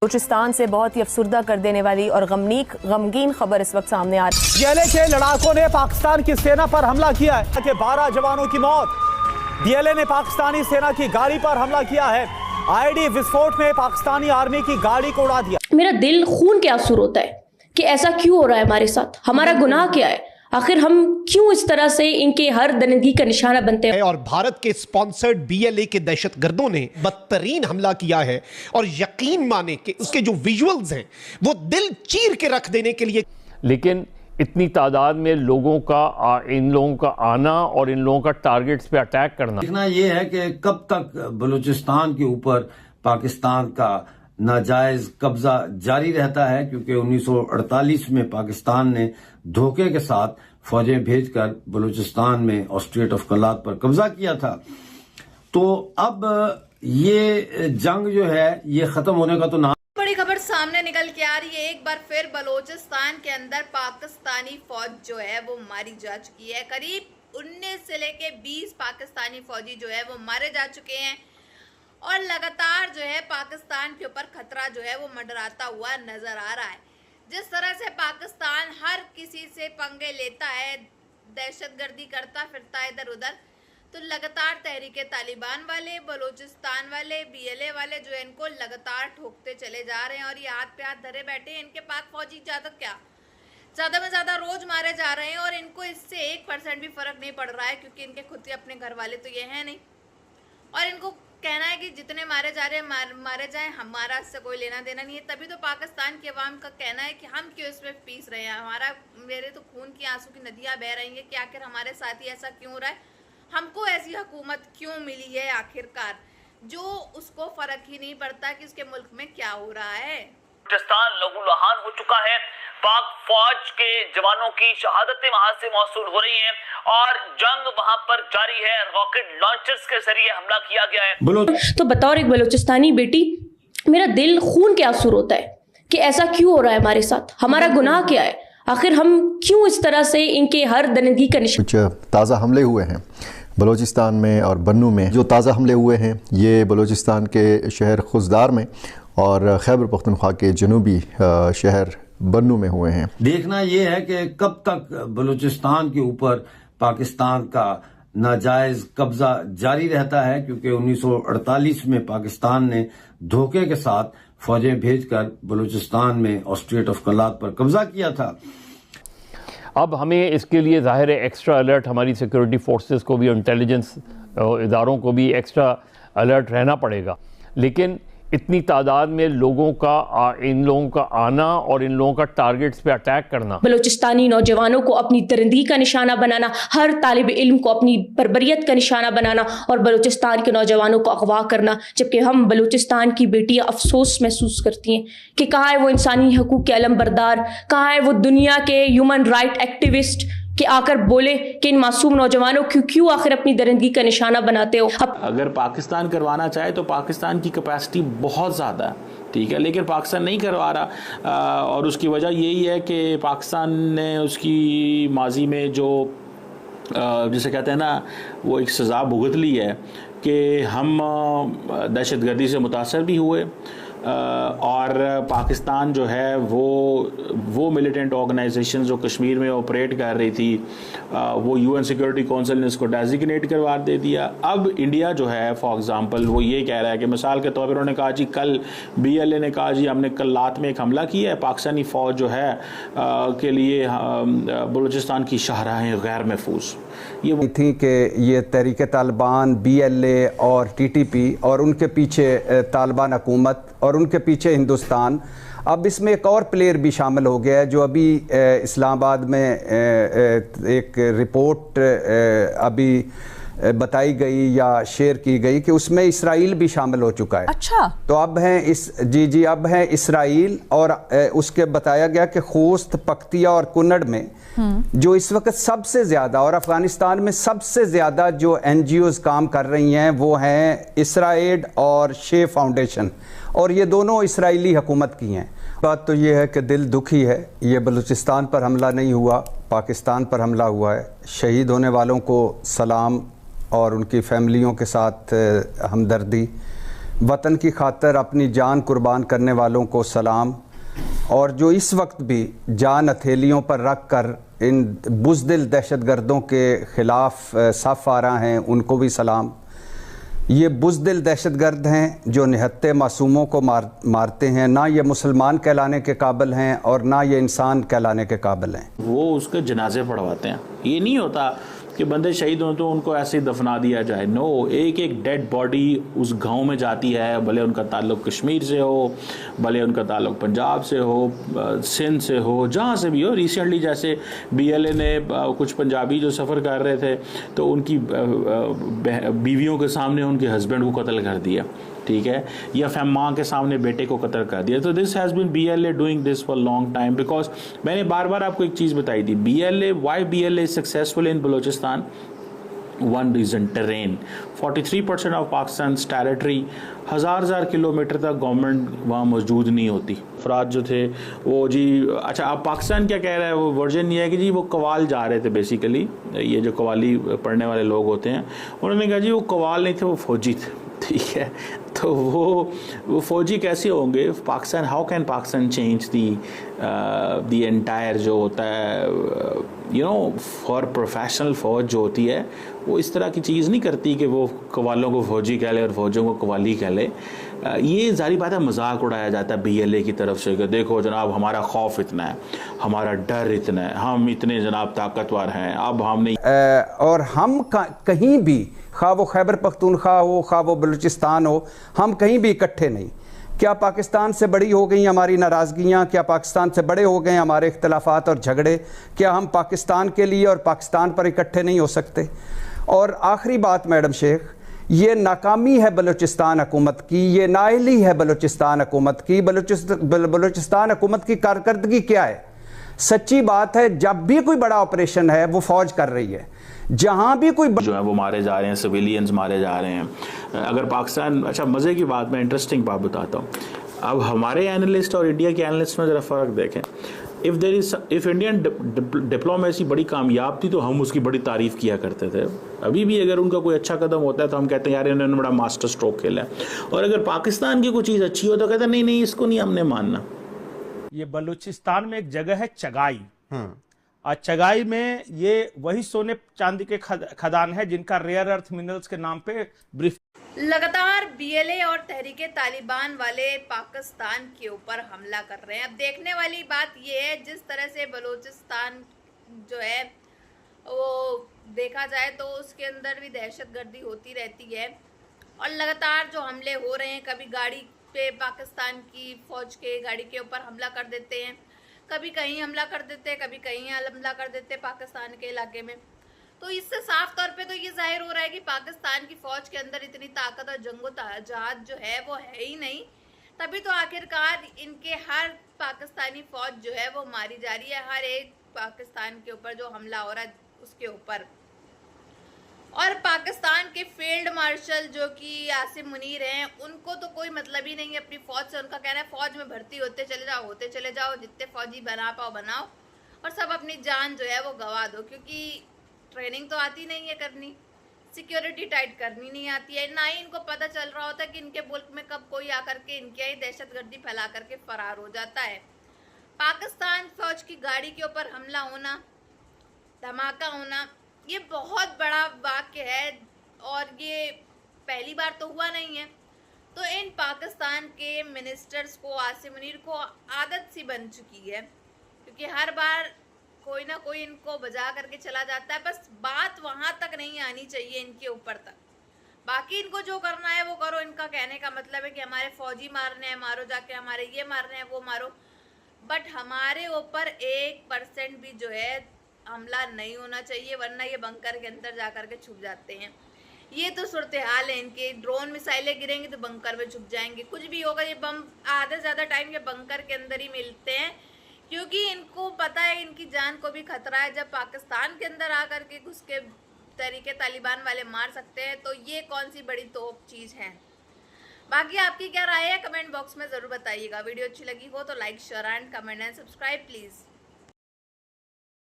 बलूचिस्तान से बहुत ही अफसुर्दा कर देने वाली और गमगीन खबर इस वक्त सामने आ रही है। बीएलए के लड़ाकों ने पाकिस्तान की सेना पर हमला किया है कि 12 जवानों की मौत। बीएलए ने पाकिस्तानी सेना की गाड़ी पर हमला किया है। आईडी विस्फोट में पाकिस्तानी आर्मी की गाड़ी को उड़ा दिया। मेरा दिल खून के आंसू रोता है कि ऐसा क्यों हो रहा है हमारे साथ, हमारा गुनाह क्या है, आखिर हम क्यों इस तरह से इनके हर दरिंदगी का निशाना बनते हैं। और भारत के स्पॉन्सर्ड बीएलए के दहशतगर्दों ने बदतरीन हमला किया है और यकीन माने कि उसके जो विजुअल्स हैं वो दिल चीर के रख देने के लिए। लेकिन इतनी तादाद में लोगों का इन लोगों का आना और इन लोगों का टारगेट्स पे अटैक करना, देखना ये है कि कब तक बलूचिस्तान के ऊपर पाकिस्तान का नाजायज कब्जा जारी रहता है, क्योंकि 1948 में पाकिस्तान ने धोखे के साथ फौजें भेजकर बलूचिस्तान में ऑस्ट्रेट ऑफ कलात पर कब्जा किया था। तो अब ये जंग जो है ये खत्म होने का तो नाम। बड़ी खबर सामने निकल के आ रही है। एक बार फिर बलूचिस्तान के अंदर पाकिस्तानी फौज जो है वो मारी जा चुकी है। करीब 19 से लेके 20 पाकिस्तानी फौजी जो है वो मारे जा चुके हैं और लगातार जो है पाकिस्तान के ऊपर खतरा जो है वो मंडराता हुआ नजर आ रहा है। जिस तरह से पाकिस्तान हर किसी से पंगे लेता है, दहशतगर्दी करता फिरता है इधर उधर, तो लगातार तहरीके तालिबान वाले, बलूचिस्तान वाले, बीएलए वाले जो है इनको लगातार ठोकते चले जा रहे हैं और ये हाथ पे हाथ धरे बैठे हैं। इनके पाक फौजी ज्यादा में ज्यादा रोज मारे जा रहे हैं और इनको इससे 1% भी फर्क नहीं पड़ रहा है, क्योंकि इनके खुद के अपने घर वाले तो ये हैं नहीं और इनको कहना है कि जितने मारे जा रहे हैं मारे जाएं, हमारा इससे कोई लेना देना नहीं है। तभी तो पाकिस्तान के अवाम का कहना है कि हम क्यों इसमें पीस रहे हैं, मेरे तो खून की आंसू की नदियां बह रही हैं कि आखिर हमारे साथ ही ऐसा क्यों हो रहा है, हमको ऐसी हुकूमत क्यों मिली है आखिरकार, जो उसको फर्क ही नहीं पड़ता कि उसके मुल्क में क्या हो रहा है। बलूचिस्तान लहूलुहान हो चुका है। पाक फौज के जवानों की शहादतें वहां से मौसूल हो रही हैं और जंग वहां पर जारी है। रॉकेट लॉन्चर्स के जरिए हमला किया गया है। तो बतौर एक बलूचिस्तानी बेटी मेरा दिल खून के आंसू रोता है कि ऐसा क्यों हो रहा है हमारे साथ, हमारा गुनाह क्या है, आखिर हम क्यों इस तरह से इनके हर दरिंदगी का निशाना। कुछ ताज़ा हमले हुए हैं बलूचिस्तान में और बन्नू में। जो ताज़ा हमले हुए हैं ये बलूचिस्तान के शहर खुजदार में और खैबर पख्तूनख्वा के जनूबी शहर बन्नू में हुए हैं। देखना ये है कि कब तक बलूचिस्तान के ऊपर पाकिस्तान का नाजायज कब्जा जारी रहता है, क्योंकि 1948 में पाकिस्तान ने धोखे के साथ फौजें भेजकर बलूचिस्तान में ऑस्ट्रेट ऑफ कलात पर कब्जा किया था। अब हमें इसके लिए ज़ाहिर है एक्स्ट्रा अलर्ट, हमारी सिक्योरिटी फोर्सेस को भी, इंटेलिजेंस इदारों को भी एक्स्ट्रा अलर्ट रहना पड़ेगा। लेकिन इतनी तादाद में लोगों का इन लोगों का आना और इन लोगों का टारगेट्स पे अटैक करना, बलूचिस्तानी नौजवानों को अपनी दरिंदगी का निशाना बनाना, हर तालिब इल्म को अपनी बर्बरियत का निशाना बनाना और बलूचिस्तान के नौजवानों को अगवा करना, जबकि हम बलूचिस्तान की बेटियां अफसोस महसूस करती हैं कि कहाँ है वो इंसानी हकूक़ के अलम बरदार, कहाँ है वो दुनिया के ह्यूमन राइट एक्टिविस्ट कि आकर बोले कि इन मासूम नौजवानों क्यों आखिर अपनी दरिंदगी का निशाना बनाते हो। अगर पाकिस्तान करवाना चाहे तो पाकिस्तान की कैपेसिटी बहुत ज़्यादा है, ठीक है, लेकिन पाकिस्तान नहीं करवा रहा और उसकी वजह यही है कि पाकिस्तान ने उसकी माजी में जो जिसे कहते हैं ना वो एक सज़ा भुगत ली है कि हम दहशतगर्दी से मुतासर भी हुए और पाकिस्तान जो है वो मिलिटेंट ऑर्गेनाइजेशन जो कश्मीर में ऑपरेट कर रही थी वो यूएन सिक्योरिटी काउंसिल ने इसको डेजिग्नेट करवा दे दिया। अब इंडिया जो है फॉर एग्जांपल वो ये कह रहा है कि मिसाल के तौर पर उन्होंने कहा जी कल बीएलए ने कहा जी हमने कल लात में एक हमला किया है, पाकिस्तानी फ़ौज जो है के लिए बलूचिस्तान की शाहराहें गैर महफूज ये थी कि ये तहरीक तालिबान, बीएलए और टीटीपी और उनके पीछे तालिबान हुकूमत और उनके पीछे हिंदुस्तान। अब इसमें एक और प्लेयर भी शामिल हो गया है जो अभी इस्लामाबाद में एक रिपोर्ट अभी बताई गई या शेयर की गई कि उसमें इसराइल भी शामिल हो चुका है। अच्छा, तो अब हैं अब हैं इसराइल और उसके बताया गया कि खोस्त, पख्तिया और कुन्नड़ में जो इस वक्त सबसे ज़्यादा और अफ़गानिस्तान में सबसे ज़्यादा जो एनजीओज़ काम कर रही हैं वो हैं इसराइड और शे फाउंडेशन, और ये दोनों इसराइली हुकूमत की हैं। बात तो ये है कि दिल दुखी है, ये बलूचिस्तान पर हमला नहीं हुआ, पाकिस्तान पर हमला हुआ है। शहीद होने वालों को सलाम और उनकी फैमिलियों के साथ हमदर्दी। वतन की खातर अपनी जान कुर्बान करने वालों को सलाम, और जो इस वक्त भी जान हथेलियों पर रख कर इन बुज़दिल दहशतगर्दों के ख़िलाफ़ सफ़ आ रहे हैं उनको भी सलाम। ये बुज़दिल दहशतगर्द हैं जो निहत्ते मासूमों को मारते हैं, ना ये मुसलमान कहलाने के काबिल हैं और ना ये इंसान कहलाने के काबिल हैं। वो उसके जनाजे पढ़वाते हैं। ये नहीं होता कि बंदे शहीद हों तो उनको ऐसे ही दफना दिया जाए। नो, एक एक डेड बॉडी उस गांव में जाती है, भले उनका ताल्लुक़ कश्मीर से हो, भले उनका ताल्लुक़ पंजाब से हो, सिंध से हो, जहाँ से भी हो। रिसेंटली जैसे BLA ने कुछ पंजाबी जो सफ़र कर रहे थे तो उनकी बीवियों के सामने उनके हस्बैंड को कत्ल कर दिया, ठीक है, या माँ के सामने बेटे को कत्ल कर दिया। तो this has been BLA doing this for long time, because मैंने बार बार आपको एक चीज़ बताई थी, why BLA is successful in Balochistan. One reason, terrain. 43% of Pakistan territory, हज़ार किलोमीटर तक गवर्नमेंट वहाँ मौजूद नहीं होती। अफराद जो थे वो जी, अच्छा अब पाकिस्तान क्या कह रहा है, वो वर्जन ये है कि जी वो कवाल जा रहे थे, बेसिकली ये जो कवाली पढ़ने वाले लोग होते हैं, उन्होंने कहा जी वो कवाल नहीं थे, वो फौजी थे, ठीक है। तो वो फौजी कैसे होंगे? Pakistan, how can Pakistan change the entire जो होता है फॉर प्रोफेशनल फ़ौज जो होती है, वो इस तरह की चीज़ नहीं करती कि वो कवालों को फौजी कह ले और फौजों को कवाली कह ले। ये जारी बात है, मजाक उड़ाया जाता है BLA की तरफ से कि देखो जनाब हमारा खौफ इतना है, हमारा डर इतना है, हम इतने जनाब ताकतवर हैं, अब हम नहीं। और हम कहीं भी, खा वो खैबर पख्तूनख्वा हो, खा वो बलूचिस्तान हो, हम कहीं भी इकट्ठे नहीं। क्या पाकिस्तान से बड़ी हो गई हमारी नाराज़गियाँ? क्या पाकिस्तान से बड़े हो गए हमारे इख्तलाफात और झगड़े? क्या हम पाकिस्तान के लिए और पाकिस्तान पर इकट्ठे नहीं हो सकते? और आखिरी बात मैडम शेख, ये नाकामी है बलूचिस्तान हुकूमत की, ये नाअहली है बलूचिस्तान हुकूमत की। बलूचिस्तान हुकूमत की कारकर्दगी क्या है? सच्ची बात है, जब भी कोई बड़ा ऑपरेशन है वो फौज कर रही है, जहां भी कोई जो है वो मारे जा रहे हैं, सिविलियंस मारे जा रहे हैं। अगर पाकिस्तान, अच्छा मज़े की बात, मैं इंटरेस्टिंग बात बताता हूँ। अब हमारे एनालिस्ट और इंडिया के एनालिस्ट में ज़रा फ़र्क देखें। इफ़ इंडियन डिप्लोमेसी बड़ी कामयाब थी तो हम उसकी बड़ी तारीफ़ किया करते थे। अभी भी अगर उनका कोई अच्छा कदम होता है तो हम कहते हैं यार इन्होंने बड़ा मास्टर स्ट्रोक खेला है। और अगर पाकिस्तान की कोई चीज़ अच्छी हो तो कहते हैं नहीं इसको नहीं हमने मानना। ये बलूचिस्तान में एक जगह है चगाई, और चगाई में ये वही सोने चांदी के खदान है जिनका रेयर अर्थ मिनरल्स के नाम पे ब्रीफ। लगातार BLA और तहरीके तालिबान वाले पाकिस्तान के ऊपर हमला कर रहे हैं। अब देखने वाली बात यह है, जिस तरह से बलूचिस्तान जो है वो देखा जाए तो उसके अंदर भी दहशतगर्दी होती रहती है और लगातार जो हमले हो रहे हैं, कभी गाड़ी पे पाकिस्तान की फौज के गाड़ी के ऊपर हमला कर देते हैं, कभी कहीं हमला कर देते हैं, कभी कहीं हमला कर देते हैं पाकिस्तान के इलाके में। तो इससे साफ तौर पे तो ये जाहिर हो रहा है कि पाकिस्तान की फौज के अंदर इतनी ताकत और जंगो जहाज जो है वो है ही नहीं। तभी तो आखिरकार इनके हर पाकिस्तानी फौज जो है वो मारी जा रही है, हर एक पाकिस्तान के ऊपर जो हमला हो रहा है उसके ऊपर। और पाकिस्तान के फील्ड मार्शल जो कि आसिम मुनीर हैं, उनको तो कोई मतलब ही नहीं है अपनी फौज से। उनका कहना है फौज में भर्ती होते चले जाओ, जितने फौजी बना पाओ बनाओ और सब अपनी जान जो है वो गंवा दो, क्योंकि ट्रेनिंग तो आती नहीं है करनी, सिक्योरिटी टाइट करनी नहीं आती है, ना ही इनको पता चल रहा होता कि इनके मुल्क में कब कोई आकर के इनकी ही दहशतगर्दी फैला करके फरार हो जाता है। पाकिस्तान फौज की गाड़ी के ऊपर हमला होना, धमाका होना, ये बहुत बड़ा वाक़या है और ये पहली बार तो हुआ नहीं है। तो इन पाकिस्तान के मिनिस्टर्स को, आसिम मुनीर को आदत सी बन चुकी है, क्योंकि हर बार कोई ना कोई इनको बजा करके चला जाता है। बस बात वहाँ तक नहीं आनी चाहिए इनके ऊपर तक, बाकी इनको जो करना है वो करो। इनका कहने का मतलब है कि हमारे फौजी मारने हैं, मारो जाके, हमारे ये मारने हैं वो मारो, बट हमारे ऊपर 1% भी जो है हमला नहीं होना चाहिए, वरना ये बंकर के अंदर जा कर के छुप जाते हैं। ये तो सूरत हाल है इनके। ड्रोन मिसाइलें गिरेंगी तो बंकर में छुप जाएंगे, कुछ भी होगा, ये बम आधे ज़्यादा टाइम ये बंकर के अंदर ही मिलते हैं, क्योंकि इनको पता है इनकी जान को भी खतरा है। जब पाकिस्तान के अंदर आकर के घुस के तरीके तालिबान वाले मार सकते हैं तो ये कौन सी बड़ी तोप चीज़ है। बाकी आपकी क्या राय है कमेंट बॉक्स में ज़रूर बताइएगा। वीडियो अच्छी लगी हो तो like share and comment and subscribe please.